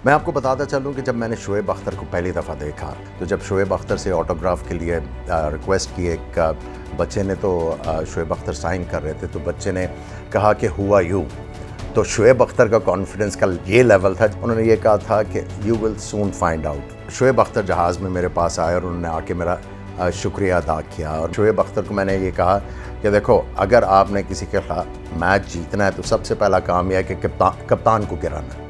मैं आपको बताता चलूँ कि जब मैंने शोएब अख्तर को पहली दफ़ा देखा, तो जब शोएब अख्तर से ऑटोग्राफ के लिए रिक्वेस्ट की, एक बच्चे ने तो शोएब अख्तर साइन कर रहे थे, तो बच्चे ने कहा कि हु आर यू। तो शोएब अख्तर का कॉन्फिडेंस का ये लेवल था, उन्होंने ये कहा था कि you will soon find out. Shoaib Akhtar जहाज़ में मेरे पास आए और उन्होंने आके मेरा शुक्रिया अदा किया। और शोएब अख्तर को मैंने ये कहा कि देखो, अगर आपने किसी के खिलाफ मैच जीतना है तो सबसे पहला काम यह है कि कप्तान को गिराना है।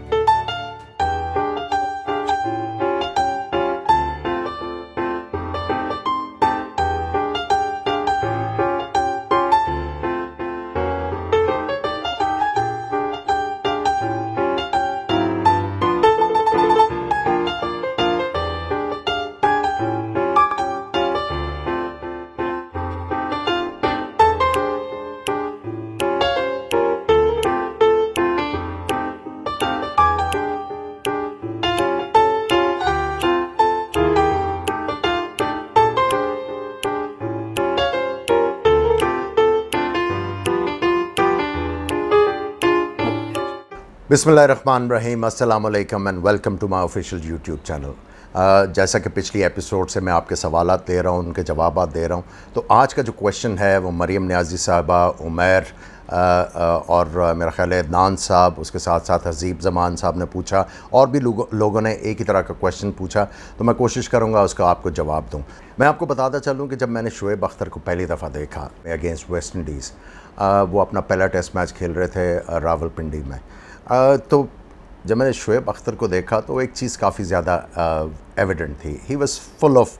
बिस्मिल्लाहिर्रहमानिर्रहीम, अस्सलाम वालेकुम and welcome to my official YouTube channel. जैसा कि पिछली एपिसोड से मैं आपके सवालात दे रहा हूँ, उनके जवाबात दे रहा हूँ, तो आज का जो क्वेश्चन है वो मरियम न्याजी साहबा, उमैर और मेरा ख्याल है अदनान साहब, उसके साथ साथ हज़ीब ज़मान साहब ने पूछा, और भी लोगों ने एक ही तरह का क्वेश्चन पूछा, तो मैं कोशिश करूँगा उसका आपको जवाब दूँ। मैं आपको बताता चलूँ कि जब मैंने शोएब अख्तर को पहली दफ़ा देखा अगेंस्ट वेस्ट इंडीज़, वो अपना पहला टेस्ट मैच खेल रहे थे रावलपिंडी में, तो जब मैंने शोएब अख्तर को देखा तो एक चीज़ काफ़ी ज़्यादा एविडेंट थी। He was full of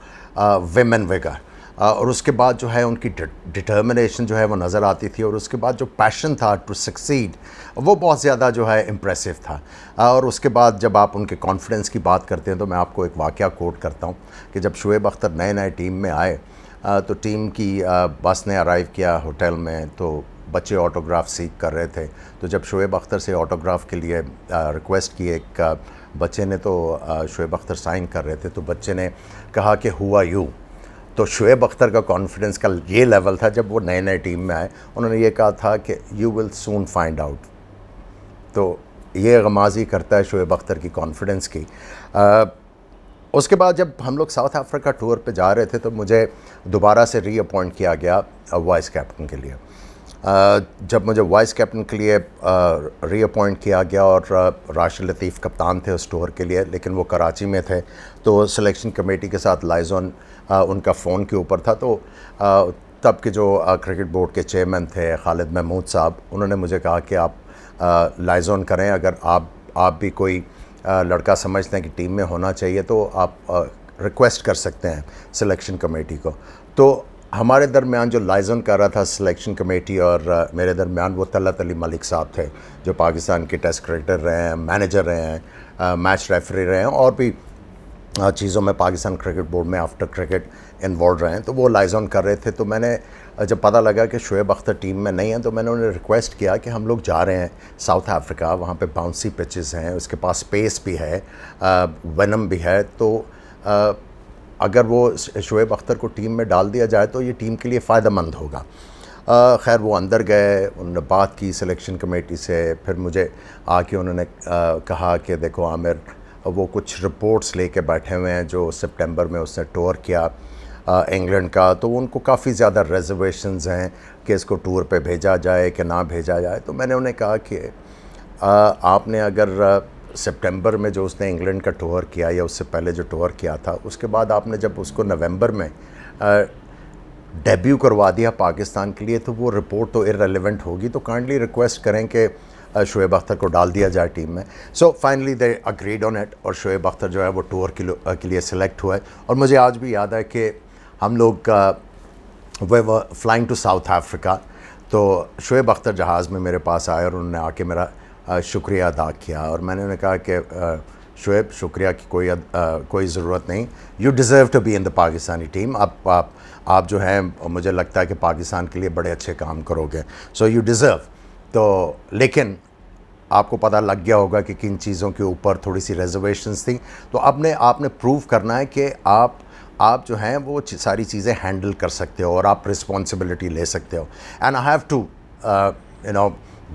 women vigour, और उसके बाद जो है उनकी डिटर्मिनेशन जो है वो नज़र आती थी, और उसके बाद जो पैशन था टू सक्सीड वो बहुत ज़्यादा जो है इम्प्रेसिव था। और उसके बाद जब आप उनके कॉन्फिडेंस की बात करते हैं तो मैं आपको एक वाक़या कोट करता हूँ कि जब शोएब अख्तर नए टीम में आए, तो टीम की बस ने अराइव किया होटल में, तो बच्चे ऑटोग्राफ सीख कर रहे थे। तो जब शोएब अख्तर से ऑटोग्राफ के लिए रिक्वेस्ट की, एक बच्चे ने तो शोएब अख्तर साइन कर रहे थे, तो बच्चे ने कहा कि हु आर यू। तो शोएब अख्तर का कॉन्फिडेंस का ये लेवल था, जब वो नए टीम में आए, उन्होंने ये कहा था कि you will soon find out. तो ये गमाज़ी करता है शोएब अख्तर की कॉन्फिडेंस की। उसके बाद जब हम लोग साउथ अफ्रीका टूर पे जा रहे थे, तो मुझे दोबारा से रीअपॉइंट किया गया वाइस कैप्टन के लिए। जब मुझे वाइस कैप्टन के लिए रीअपॉइंट किया गया, और राशिद लतीफ़ कप्तान थे उस टूर के लिए, लेकिन वो कराची में थे, तो सिलेक्शन कमेटी के साथ लाइजॉन उनका फ़ोन के ऊपर था। तो तब के जो क्रिकेट बोर्ड के चेयरमैन थे खालिद महमूद साहब, उन्होंने मुझे कहा कि आप लाइजॉन करें, अगर आप भी कोई लड़का समझते हैं कि टीम में होना चाहिए तो आप रिक्वेस्ट कर सकते हैं सिलेक्शन कमेटी को। तो हमारे दरमियान जो लाइजन कर रहा था सिलेक्शन कमेटी, और मेरे दरमियान वो तलत अली मलिक साहब थे, जो पाकिस्तान के टेस्ट क्रिकेटर रहे हैं, मैनेजर रहे हैं, मैच रेफरी रहे हैं, और भी चीज़ों में पाकिस्तान क्रिकेट बोर्ड में आफ्टर क्रिकेट इन्वॉल्व रहे हैं। तो वो लाइजन कर रहे थे। तो मैंने जब पता लगा कि शोएब अख्तर टीम में नहीं है, तो मैंने उन्हें रिक्वेस्ट किया कि हम लोग जा रहे हैं साउथ अफ्रीका, वहाँ पे बाउंसी पिचेस हैं, उसके पास स्पेस भी है, वेनम भी है, तो अगर वो शोएब अख्तर को टीम में डाल दिया जाए तो ये टीम के लिए फ़ायदेमंद होगा। खैर वो अंदर गए, उन्होंने बात की सिलेक्शन कमेटी से, फिर मुझे आके उन्होंने कहा कि देखो आमिर, वो कुछ रिपोर्ट्स लेके बैठे हुए हैं जो सितंबर में उसने टूर किया इंग्लैंड का, तो उनको काफ़ी ज़्यादा रिजर्वेशंस हैं कि इसको टूर पे भेजा जाए कि ना भेजा जाए। तो मैंने उन्हें कहा कि आपने अगर सितंबर में जो उसने इंग्लैंड का टूर किया, या उससे पहले जो टूर किया था, उसके बाद आपने जब उसको नवंबर में डेब्यू करवा दिया पाकिस्तान के लिए, तो वो रिपोर्ट तो इररिलेवेंट होगी। तो काइंडली रिक्वेस्ट करें कि शोएब अख्तर को डाल दिया जाए टीम में। So finally they agreed on it, और शोएब अख्तर जो है वो टूर के लिए सिलेक्ट हुआ है। और मुझे आज भी याद है कि हम लोग we were flying to south Africa, तो शोएब अख्तर जहाज़ में मेरे पास आए और उन्होंने आके मेरा शुक्रिया अदा किया। और मैंने उन्हें कहा कि शोएब, शुक्रिया की कोई ज़रूरत नहीं, you deserve to be in the Pakistani team. आप जो हैं, मुझे लगता है कि पाकिस्तान के लिए बड़े अच्छे काम करोगे, सो यू डिज़र्व। तो लेकिन आपको पता लग गया होगा कि किन चीज़ों के ऊपर थोड़ी सी रिजर्वेशंस थी। तो आपने प्रूव करना है कि आप जो हैं वो सारी चीज़ें हैंडल कर सकते हो, और आप रिस्पॉन्सिबिलिटी ले सकते हो। And I have to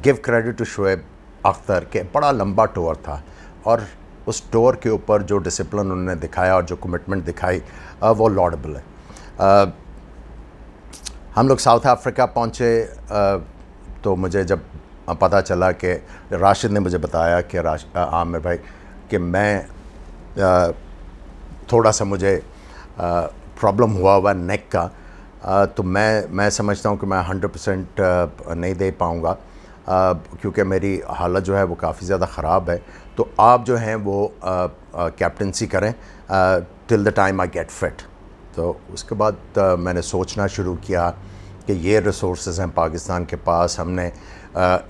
give credit to Shoaib Akhtar के बड़ा लंबा टूर था, और उस टूर के ऊपर जो डिसिप्लिन उन्होंने दिखाया और जो कमिटमेंट दिखाई वो लॉडेबल है। हम लोग साउथ अफ्रीका पहुँचे तो मुझे जब पता चला कि राशिद ने मुझे बताया कि आमिर भाई कि मैं थोड़ा सा मुझे प्रॉब्लम हुआ नेक का, तो मैं समझता हूँ कि मैं 100% नहीं दे पाऊँगा क्योंकि मेरी हालत जो है वो काफ़ी ज़्यादा ख़राब है। तो आप जो हैं वो कैप्टनसी करें till the time I get fit. तो उसके बाद मैंने सोचना शुरू किया कि ये रिसोर्सेज हैं पाकिस्तान के पास, हमने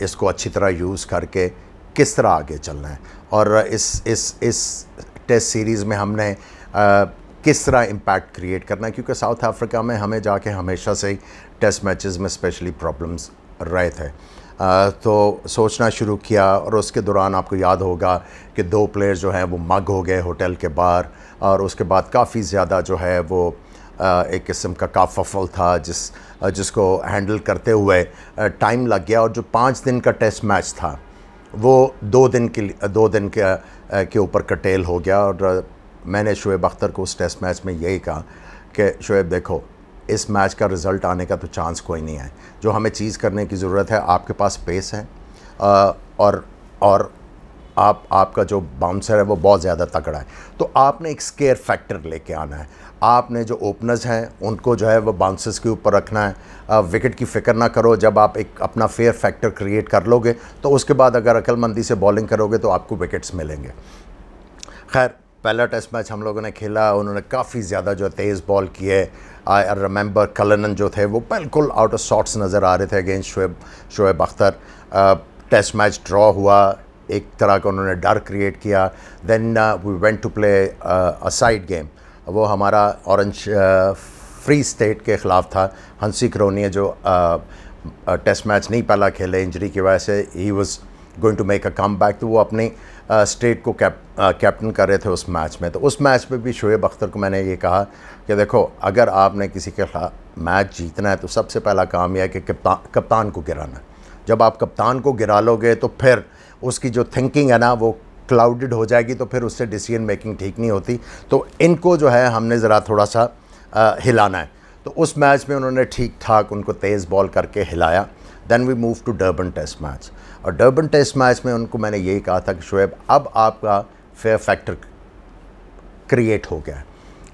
इसको अच्छी तरह यूज़ करके किस तरह आगे चलना है और इस टेस्ट सीरीज़ में हमने किस तरह इम्पैक्ट क्रिएट करना है, क्योंकि साउथ अफ्रीका में हमें जाके हमेशा से ही टेस्ट मैचेस में स्पेशली प्रॉब्लम्स रहे थे। तो सोचना शुरू किया और उसके दौरान आपको याद होगा कि 2 प्लेयर्स जो हैं वो मग हो गए होटल के बाहर, और उसके बाद काफ़ी ज़्यादा जो है वो एक किस्म का काफ़फल था जिसको हैंडल करते हुए टाइम लग गया। और जो 5 दिन का टेस्ट मैच था वो 2 दिन के ऊपर कटेल हो गया। और मैंने शुएब अख्तर को उस टेस्ट मैच में यही कहा कि शुएब देखो, इस मैच का रिज़ल्ट आने का तो चांस कोई नहीं है, जो हमें चीज़ करने की ज़रूरत है, आपके पास पेस है और आपका जो बाउंसर है वो बहुत ज़्यादा तगड़ा है, तो आपने एक स्केयर फैक्टर लेके आना है। आपने जो ओपनर्स हैं उनको जो है वो बाउंसर्स के ऊपर रखना है, विकेट की फ़िक्र ना करो। जब आप एक अपना फेयर फैक्टर क्रिएट कर लोगे तो उसके बाद अगर अक्लमंदी से बॉलिंग करोगे तो आपको विकेट्स मिलेंगे। खैर, पहला टेस्ट मैच हम लोगों ने खेला, उन्होंने काफ़ी ज़्यादा जो तेज़ बॉल किए। आई रिमेंबर कलनन जो थे वो बिल्कुल आउट ऑफ शॉट्स नज़र आ रहे थे against Shoaib Akhtar. Test match draw हुआ, एक तरह का उन्होंने डर क्रिएट किया। Then we went to play a side game, वो हमारा ऑरेंज फ्री स्टेट के ख़िलाफ़ था। हंसी क्रोनिया जो टेस्ट मैच नहीं पहला खेले इंजरी की वजह से, he was going to make a comeback, तो वो अपनी स्टेट को कैप्टन कर रहे थे उस मैच में। तो उस मैच में भी शुएब अख्तर को मैंने ये कहा कि देखो, अगर आपने किसी के मैच जीतना है तो सबसे पहला काम यह है कि कप्तान को गिराना है। जब आप कप्तान को गिरा लोगे तो फिर उसकी जो थिंकिंग है ना वो क्लाउडेड हो जाएगी, तो फिर उससे डिसीजन मेकिंग ठीक नहीं होती। तो इनको जो है हमने ज़रा थोड़ा सा हिलाना है। तो उस मैच में उन्होंने ठीक ठाक उनको तेज़ बॉल करके हिलाया। Then we move to Durban test match, और डरबन टेस्ट मैच में उनको मैंने यही कहा था कि शुएब, अब आपका फेयर फैक्टर क्रिएट हो गया है।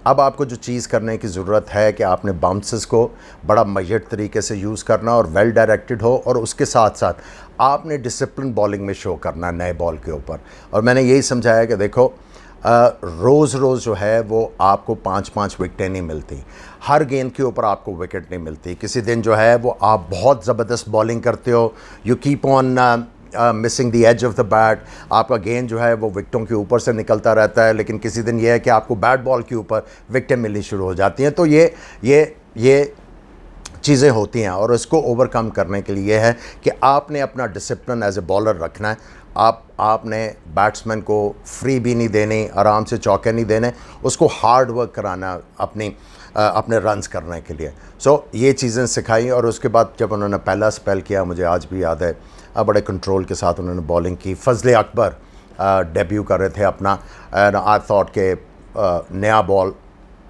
अब आपको जो चीज़ करने की ज़रूरत है कि आपने बाउंसर्स को बड़ा मेजर्ड तरीके से यूज़ करना और वेल डायरेक्टेड हो, और उसके साथ साथ आपने डिसिप्लिन बॉलिंग में शो करना नए बॉल के ऊपर। और मैंने यही समझाया कि देखो, रोज़ रोज़ जो है वो आपको 5-5 विकेटें नहीं मिलती, हर गेंद के ऊपर आपको विकेट नहीं मिलती। किसी दिन जो है वो आप बहुत ज़बरदस्त बॉलिंग करते हो, you keep on missing the edge of the bat, आपका गेंद जो है वो विकेटों के ऊपर से निकलता रहता है, लेकिन किसी दिन ये है कि आपको बैट बॉल के ऊपर विकेटें मिलनी शुरू हो जाती हैं। तो ये चीज़ें होती हैं, और इसको ओवरकम करने के लिए है कि आपने अपना डिसिप्लिन एज ए बॉलर रखना है। आपने बैट्समैन को फ्री भी नहीं देनी, आराम से चौके नहीं देने, उसको हार्ड वर्क कराना अपने रन्स करने के लिए। सो ये चीज़ें सिखाई। और उसके बाद जब उन्होंने पहला स्पेल किया, मुझे आज भी याद है, बड़े कंट्रोल के साथ उन्होंने बॉलिंग की। फजले अकबर डेब्यू कर रहे थे अपना, आई थॉट के नया बॉल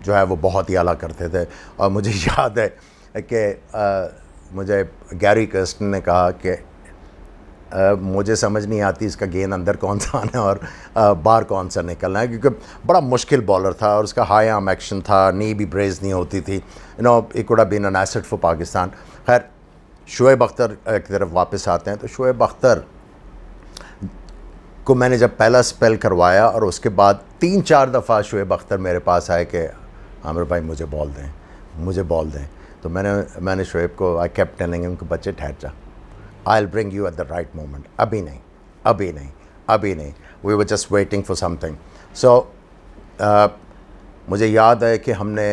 जो है वो बहुत ही आला करते थे। और मुझे याद है कि मुझे गैरी कर्स्टन ने कहा कि मुझे समझ नहीं आती इसका गेंद अंदर कौन सा आना है और बाहर कौन सा निकलना है, क्योंकि बड़ा मुश्किल बॉलर था और उसका हाई आर्म एक्शन था, नी भी ब्रेज नहीं होती थी। It could have been an asset for Pakistan. खैर, शुएब अख्तर की तरफ वापस आते हैं। तो शुएब अख्तर को मैंने जब पहला स्पेल करवाया और उसके बाद 3-4 दफ़ा शुएब अख्तर मेरे पास आए कि आमिर भाई मुझे बॉल दें। तो मैंने शुएब को, आई केप्ट टेलिंग हिम, बच्चे ठहर जा, I will bring you at the right moment, अभी नहीं, we were just waiting for something. So मुझे याद है कि हमने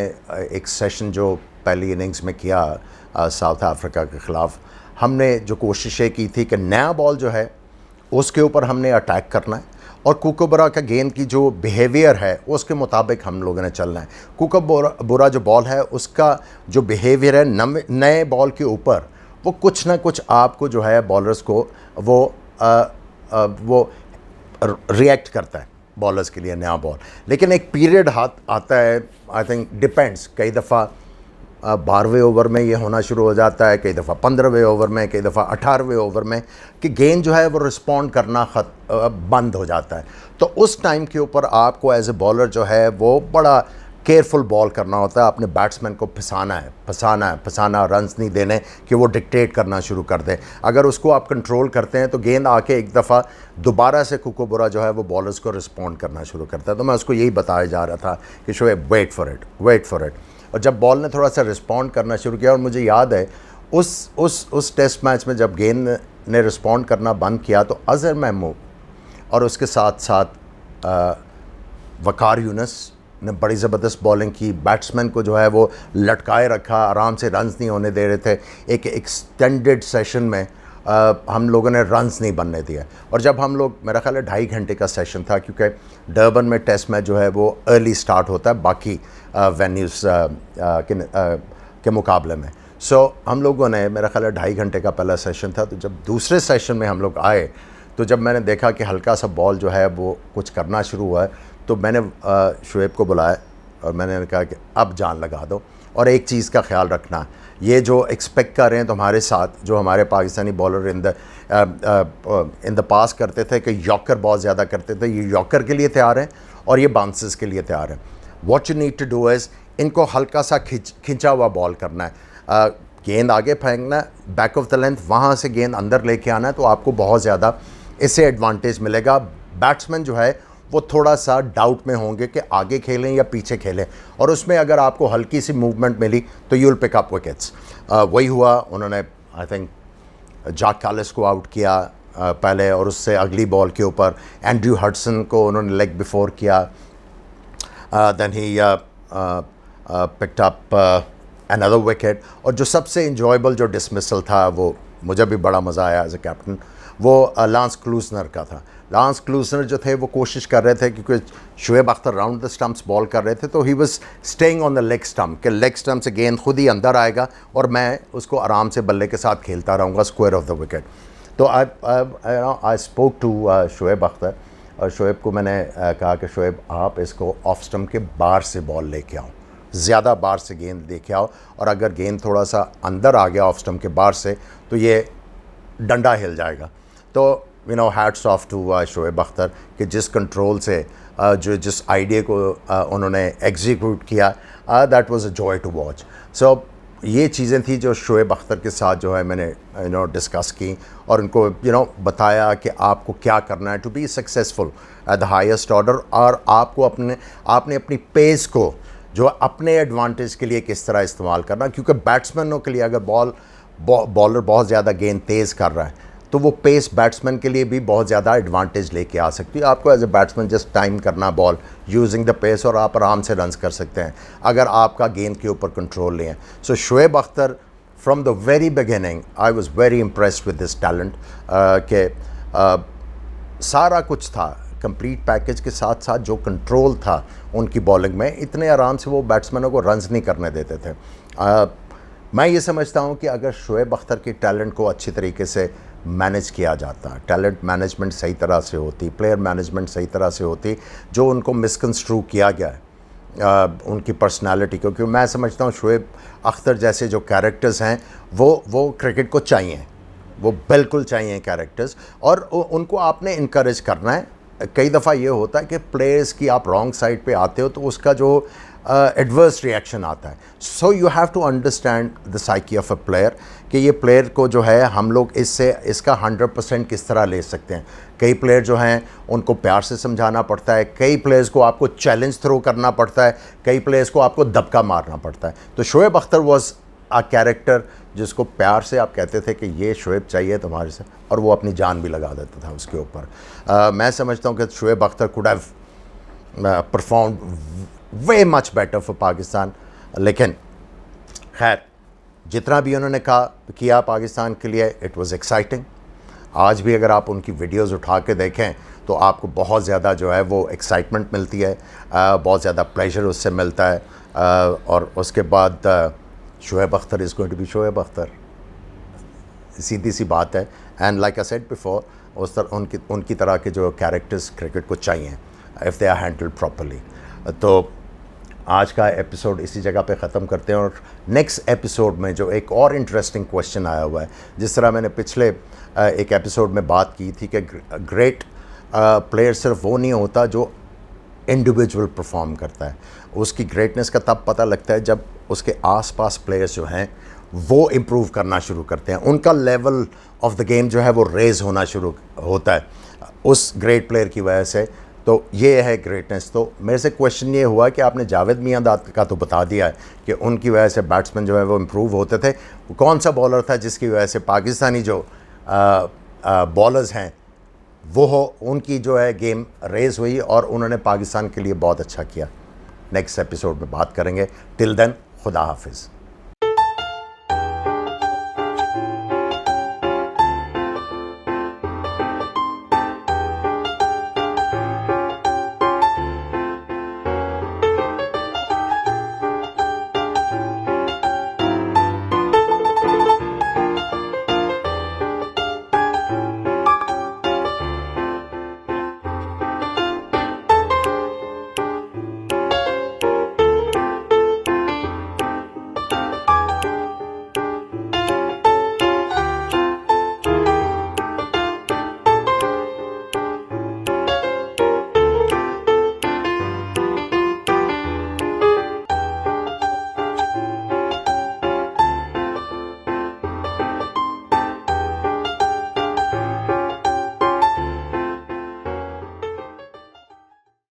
एक सेशन जो पहली इनिंग्स में किया साउथ अफ्रीका के ख़िलाफ़, हमने जो कोशिशें की थी कि नया बॉल जो है उसके ऊपर हमने अटैक करना है, और कूकोबरा का गेंद की जो बिहेवियर है उसके मुताबिक हम लोगों ने चलना है। कूकोबरा जो बॉल है उसका जो बिहेवियर है नए बॉल के ऊपर, वो कुछ ना कुछ आपको जो है बॉलर्स को वो रिएक्ट करता है। बॉलर्स के लिए नया बॉल। लेकिन एक पीरियड हाथ आता है, आई थिंक डिपेंड्स, कई दफ़ा 12वें ओवर में ये होना शुरू हो जाता है, कई दफ़ा 15वें ओवर में, कई दफ़ा 18वें ओवर में, कि गेंद जो है वो रिस्पॉन्ड करना बंद हो जाता है। तो उस टाइम के ऊपर आपको एज ए बॉलर जो है वो बड़ा केयरफुल बॉल करना होता है। अपने बैट्समैन को फंसाना, रन्स नहीं देने कि वो डिक्टेट करना शुरू कर दे। अगर उसको आप कंट्रोल करते हैं तो गेंद आके एक दफ़ा दोबारा से कुकोबुरा जो है वो बॉलर्स को रिस्पॉन्ड करना शुरू करता है। तो मैं उसको यही बताया जा रहा था कि शोएब वेट फॉर इट। और जब बॉल ने थोड़ा सा रिस्पॉन्ड करना शुरू किया, और मुझे याद है उस टेस्ट मैच में जब गेंद ने रिस्पॉन्ड करना बंद किया तो अज़हर महमूद और उसके साथ साथ वकार यूनुस ने बड़ी ज़बरदस्त बॉलिंग की। बैट्समैन को जो है वो लटकाए रखा, आराम से रन्स नहीं होने दे रहे थे। एक एक्सटेंडेड सेशन में हम लोगों ने रन्स नहीं बनने दिए। और जब हम लोग, मेरा ख्याल है 2.5 घंटे का सेशन था, क्योंकि डर्बन में टेस्ट मैच जो है वो अर्ली स्टार्ट होता है बाकी वेन्यूज़ के मुकाबले में। सो हम लोगों ने, मेरा ख्याल है 2.5 घंटे का पहला सेशन था। तो जब दूसरे सेशन में हम लोग आए तो जब मैंने देखा कि हल्का सा बॉल जो है वो कुछ करना शुरू हुआ है, तो मैंने शोएब को बुलाया और मैंने कहा कि अब जान लगा दो। और एक चीज़ का ख्याल रखना, ये जो एक्सपेक्ट कर रहे हैं तुम्हारे साथ, जो हमारे पाकिस्तानी बॉलर इन द पास करते थे कि यॉर्कर बहुत ज़्यादा करते थे, ये यॉर्कर के लिए तैयार हैं और ये बाउंसेस के लिए तैयार हैं। What you need to do is, इनको हल्का सा खिंचा हुआ बॉल करना है, गेंद आगे फेंकना है, बैक ऑफ द लेंथ, वहाँ से गेंद अंदर लेके आना है, तो आपको बहुत ज़्यादा इससे एडवांटेज मिलेगा। बैट्समैन जो है वो थोड़ा सा डाउट में होंगे कि आगे खेलें या पीछे खेलें, और उसमें अगर आपको हल्की सी मूवमेंट मिली तो you will pick up wickets. वही हुआ, उन्होंने आई थिंक जैक कालिस को आउट किया पहले, और उससे अगली बॉल के ऊपर एंड्रयू हडसन को उन्होंने लेग बिफोर किया। Then he picked up another wicket. और जो सबसे इंजॉयबल जो डिसमिसल था, वो मुझे भी बड़ा मज़ा आया एज ए कैप्टन, वो लांस क्लूसनर का था। लांस क्लूसनर जो थे वो कोशिश कर रहे थे, क्योंकि Shoaib Akhtar round the stumps ball कर रहे थे, तो he was staying on the leg stump, कि लेग स्टम्प से गेंद खुद ही अंदर आएगा और मैं उसको आराम से बल्ले के साथ खेलता रहूँगा स्क्वायर ऑफ द विकेट। तो I spoke to Shoaib Akhtar, और शोएब को मैंने कहा कि शोएब आप इसको ऑफ स्टम्प के बाहर से बॉल लेके आओ, ज़्यादा बाहर से गेंद लेके आओ, और अगर गेंद थोड़ा सा अंदर आ गया ऑफ स्टम्प के बाहर से तो ये डंडा हिल जाएगा। तो you know, hats off to Shoaib Akhtar कि जिस कंट्रोल से जिस आइडिया को उन्होंने एग्जीक्यूट किया, that was a joy to watch. So ये चीज़ें थी जो शोएब अख्तर के साथ जो है मैंने डिस्कस की, और उनको बताया कि आपको क्या करना है to be successful at the highest order, और आपको आपने अपनी पेस को जो अपने एडवांटेज के लिए किस तरह इस्तेमाल करना। क्योंकि बैट्समैनों के लिए अगर बॉलर बहुत ज़्यादा गेंद तेज़ कर रहा है तो वो पेस बैट्समैन के लिए भी बहुत ज़्यादा एडवांटेज लेके आ सकती है। आपको as a batsman just time करना बॉल यूजिंग द पेस, और आप आराम से रन्स कर सकते हैं अगर आपका गेंद के ऊपर कंट्रोल नहीं है। So Shoaib Akhtar from the very beginning I was very impressed with this talent, के सारा कुछ था, कंप्लीट पैकेज के साथ साथ जो कंट्रोल था उनकी बॉलिंग में, इतने आराम से वो बैट्समैनों को रन्स नहीं करने देते थे। मैं ये समझता हूँ कि अगर शोएब अख्तर के टैलेंट को अच्छी तरीके से मैनेज किया जाता, टैलेंट मैनेजमेंट सही तरह से होती, प्लेयर मैनेजमेंट सही तरह से होती, जो उनको मिसकंस्ट्रू किया गया है उनकी पर्सनालिटी को, क्योंकि मैं समझता हूँ शोएब अख्तर जैसे जो कैरेक्टर्स हैं वो क्रिकेट को चाहिए, वो बिल्कुल चाहिए कैरेक्टर्स, और उनको आपने इनकरेज करना है। कई दफ़ा ये होता है कि प्लेयर्स की आप रॉन्ग साइड पे आते हो तो उसका जो एडवर्स रिएक्शन आता है। So you have to understand the psyche of a player, कि ये प्लेयर को जो है हम लोग इसका 100% किस तरह ले सकते हैं। कई प्लेयर जो हैं उनको प्यार से समझाना पड़ता है, कई प्लेयर्स को आपको चैलेंज थ्रो करना पड़ता है, कई प्लेयर्स को आपको दबका मारना पड़ता है। तो Shoaib Akhtar was a character जिसको प्यार से आप कहते थे कि ये शोएब चाहिए तुम्हारे से, और वो अपनी जान भी लगा देता था उसके ऊपर। मैं समझता हूँ कि Shoaib Akhtar could have perform way much better for Pakistan, लेकिन खैर जितना भी उन्होंने किया पाकिस्तान के लिए, इट वाज एक्साइटिंग। आज भी अगर आप उनकी वीडियोस उठा के देखें तो आपको बहुत ज़्यादा जो है वो एक्साइटमेंट मिलती है, बहुत ज़्यादा प्लेजर उससे मिलता है। और उसके बाद Shoaib Akhtar is going to be Shoaib Akhtar, सीधी सी बात है। And like I said before, उस तरह उनकी तरह के जो कैरेक्टर्स क्रिकेट को चाहिए, if they are handled properly. तो आज का एपिसोड इसी जगह पे ख़त्म करते हैं और नेक्स्ट एपिसोड में जो एक और इंटरेस्टिंग क्वेश्चन आया हुआ है, जिस तरह मैंने पिछले एक एपिसोड में बात की थी कि ग्रेट प्लेयर सिर्फ वो नहीं होता जो इंडिविजुअल परफॉर्म करता है, उसकी ग्रेटनेस का तब पता लगता है जब उसके आसपास प्लेयर्स जो हैं वो इम्प्रूव करना शुरू करते हैं, उनका लेवल ऑफ द गेम जो है वो रेज़ होना शुरू होता है उस ग्रेट प्लेयर की वजह से। तो ये है ग्रेटनेस। तो मेरे से क्वेश्चन ये हुआ कि आपने जावेद मियांदाद का तो बता दिया है कि उनकी वजह से बैट्समैन जो है वो इम्प्रूव होते थे, कौन सा बॉलर था जिसकी वजह से पाकिस्तानी जो बॉलर्स हैं वो उनकी जो है गेम रेज़ हुई और उन्होंने पाकिस्तान के लिए बहुत अच्छा किया। नेक्स्ट एपिसोड में बात करेंगे। टिल देन खुदा हाफिज़।